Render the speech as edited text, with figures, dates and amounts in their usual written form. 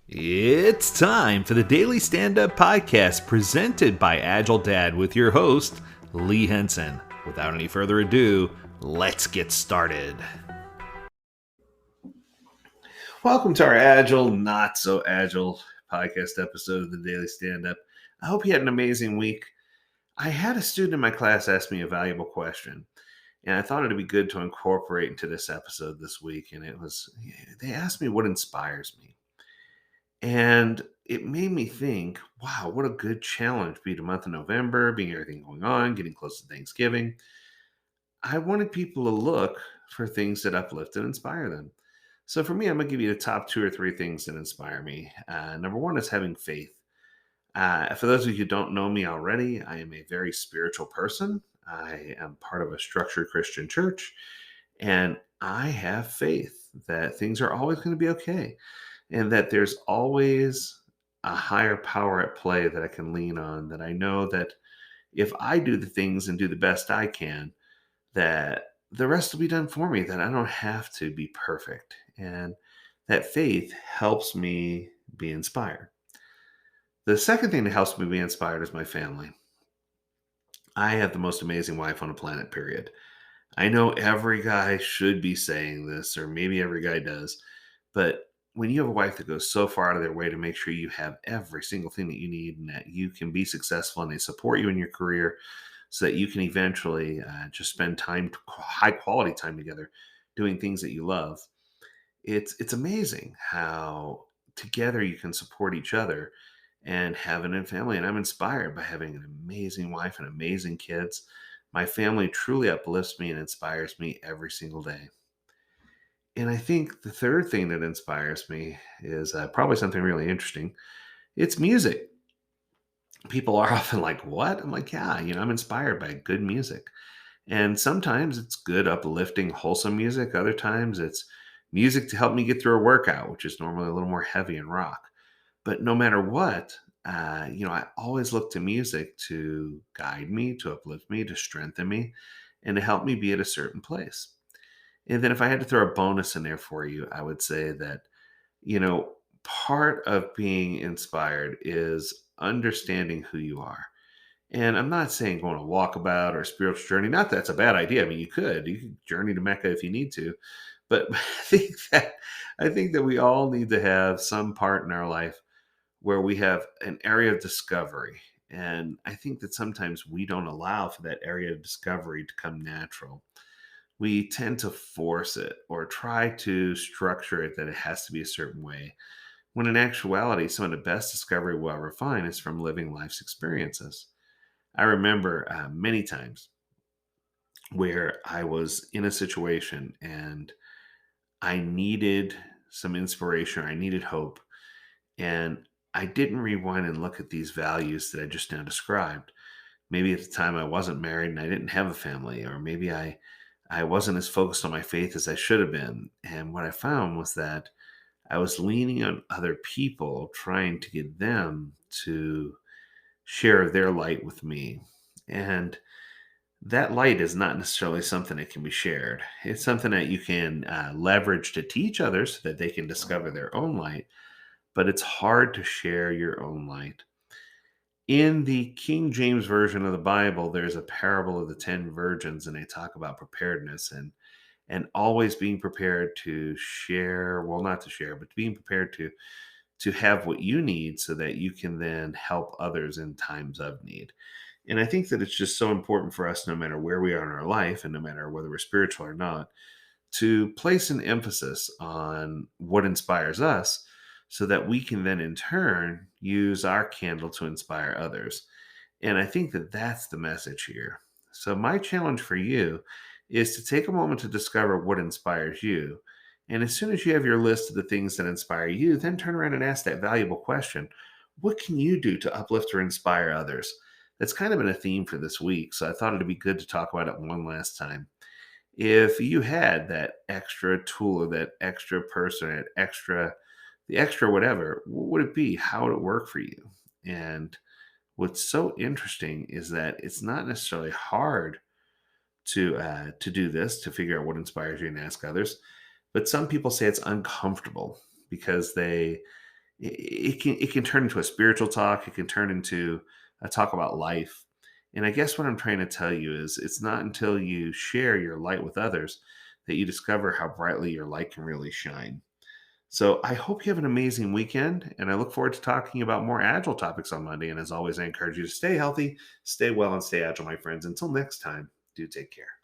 It's time for the Daily Stand Up Podcast presented by AgileDad with your host, Lee Henson. Without any further ado, let's get started. Welcome to our Agile, Not So Agile podcast episode of the Daily Stand Up. I hope you had an amazing week. I had a student in my class ask me a valuable question, and I thought it'd be good to incorporate into this episode this week. And they asked me what inspires me. And it made me think, wow, what a good challenge, be the month of November, being everything going on, getting close to Thanksgiving. I wanted people to look for things that uplift and inspire them. So for me, I'm going to give you the top two or three things that inspire me. Number one is having faith. For those of you who don't know me already, I am a very spiritual person. I am part of a structured Christian church, and I have faith that things are always going to be okay and that there's always a higher power at play that I can lean on. That I know that if I do the things and do the best I can, that the rest will be done for me, that I don't have to be perfect. And that faith helps me be inspired. The second thing that helps me be inspired is my family. I have the most amazing wife on the planet, period. I know every guy should be saying this, or maybe every guy does, but when you have a wife that goes so far out of their way to make sure you have every single thing that you need and that you can be successful and they support you in your career so that you can eventually just spend high quality time together doing things that you love, it's amazing how together you can support each other and have an family. And I'm inspired by having an amazing wife and amazing kids. My family truly uplifts me and inspires me every single day. And I think the third thing that inspires me is probably something really interesting. It's music. People are often like, "What?" I'm like, "Yeah, I'm inspired by good music." And sometimes it's good, uplifting, wholesome music. Other times it's music to help me get through a workout, which is normally a little more heavy and rock. But no matter what, I always look to music to guide me, to uplift me, to strengthen me, and to help me be at a certain place. And then if I had to throw a bonus in there for you, I would say that, you know, part of being inspired is understanding who you are. And I'm not saying going on a walkabout or a spiritual journey. Not that that's a bad idea. I mean, you could journey to Mecca if you need to. But I think that we all need to have some part in our life where we have an area of discovery. And I think that sometimes we don't allow for that area of discovery to come natural. We tend to force it or try to structure it that it has to be a certain way, when in actuality, some of the best discovery we'll ever find is from living life's experiences. I remember many times where I was in a situation and I needed some inspiration, I needed hope, and I didn't rewind and look at these values that I just now described. Maybe at the time I wasn't married and I didn't have a family, or maybe I wasn't as focused on my faith as I should have been. And what I found was that I was leaning on other people, trying to get them to share their light with me. And that light is not necessarily something that can be shared. It's something that you can leverage to teach others so that they can discover their own light, but it's hard to share your own light. In the King James Version of the Bible, there's a parable of the 10 virgins, and they talk about preparedness and always being prepared to share, well, not to share, but being prepared to have what you need so that you can then help others in times of need. And I think that it's just so important for us, no matter where we are in our life and no matter whether we're spiritual or not, to place an emphasis on what inspires us so that we can then in turn use our candle to inspire others. And I think that that's the message here. So, my challenge for you is to take a moment to discover what inspires you. And as soon as you have your list of the things that inspire you, then turn around and ask that valuable question: what can you do to uplift or inspire others? That's kind of been a theme for this week. So, I thought it'd be good to talk about it one last time. If you had that extra tool or that extra person, the extra whatever, what would it be? How would it work for you? And what's so interesting is that it's not necessarily hard to do this, to figure out what inspires you and ask others. But some people say it's uncomfortable because they it can turn into a spiritual talk. It can turn into a talk about life. And I guess what I'm trying to tell you is it's not until you share your light with others that you discover how brightly your light can really shine. So I hope you have an amazing weekend, and I look forward to talking about more agile topics on Monday. And as always, I encourage you to stay healthy, stay well, and stay agile, my friends. Until next time, do take care.